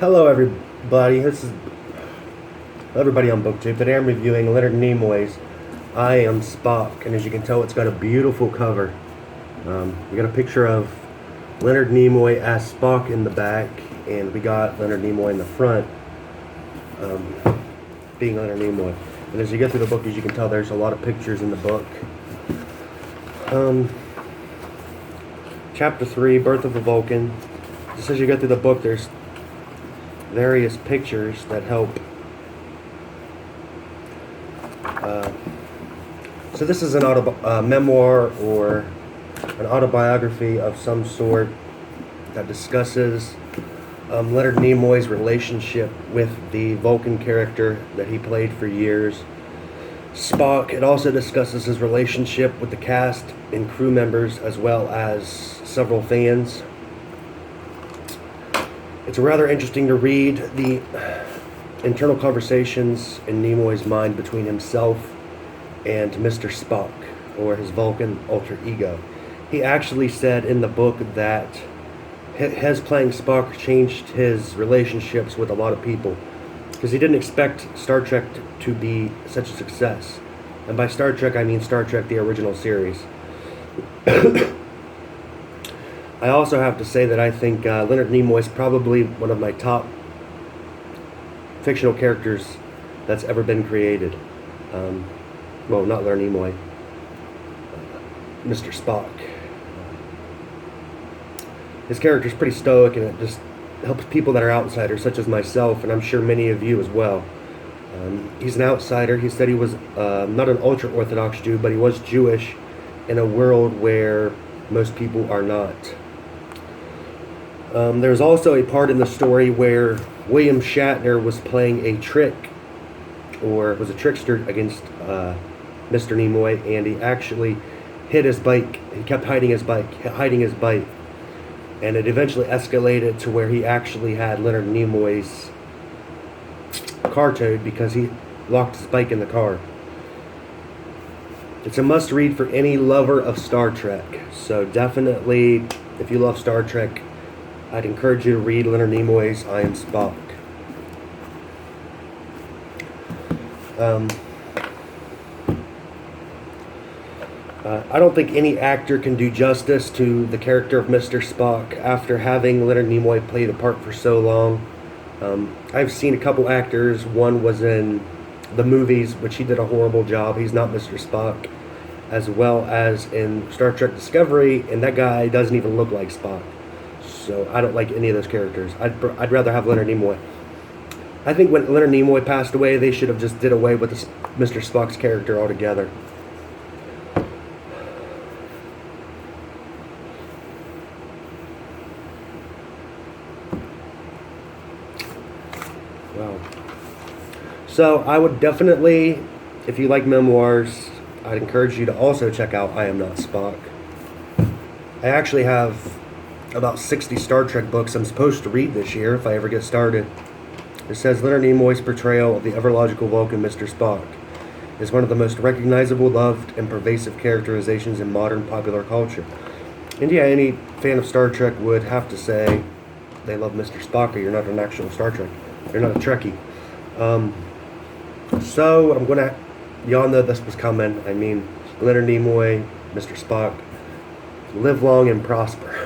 Hello, everybody. This is everybody on BookTube. Today I'm reviewing Leonard Nimoy's I Am Spock, and as you can tell, it's got a beautiful cover. We got a picture of Leonard Nimoy as Spock in the back, and we got Leonard Nimoy in the front, being Leonard Nimoy. And as you get through the book, as you can tell, there's a lot of pictures in the book. Chapter 3, Birth of a Vulcan. Just as you go through the book, there's various pictures that help. So this is an memoir or an autobiography of some sort that discusses Leonard Nimoy's relationship with the Vulcan character that he played for years, Spock. It also discusses his relationship with the cast and crew members as well as several fans. It's rather interesting to read the internal conversations in Nimoy's mind between himself and Mr. Spock, or his Vulcan alter ego. He actually said in the book that his playing Spock changed his relationships with a lot of people, because he didn't expect Star Trek to be such a success. And by Star Trek, I mean Star Trek, the original series. I also have to say that I think Leonard Nimoy is probably one of my top fictional characters that's ever been created. Well, not Leonard Nimoy, Mr. Spock. His character is pretty stoic, and it just helps people that are outsiders, such as myself, and I'm sure many of you as well. He's an outsider. He said he was not an ultra-Orthodox Jew, but he was Jewish in a world where most people are not. There's also a part in the story where William Shatner was playing a trick, or was a trickster against Mr. Nimoy, and he actually hid his bike. He kept hiding his bike, and it eventually escalated to where he actually had Leonard Nimoy's car towed because he locked his bike in the car. It's a must-read for any lover of Star Trek. So definitely, if you love Star Trek, I'd encourage you to read Leonard Nimoy's I Am Spock. I don't think any actor can do justice to the character of Mr. Spock after having Leonard Nimoy play the part for so long. I've seen a couple actors. One was in the movies, which he did a horrible job. He's not Mr. Spock. As well as in Star Trek Discovery, and that guy doesn't even look like Spock. So I don't like any of those characters. I'd rather have Leonard Nimoy. I think when Leonard Nimoy passed away, they should have just did away with Mr. Spock's character altogether. Wow. So I would definitely, if you like memoirs, I'd encourage you to also check out I Am Not Spock. I actually have about 60 Star Trek books I'm supposed to read this year if I ever get started. It says Leonard Nimoy's portrayal of the ever-logical Vulcan Mr. Spock is one of the most recognizable, loved, and pervasive characterizations in modern popular culture. And yeah, any fan of Star Trek would have to say they love Mr. Spock, or you're not an actual Star Trek. You're not a Trekkie. So I'm gonna, y'all know this was coming. I mean, Leonard Nimoy, Mr. Spock, live long and prosper.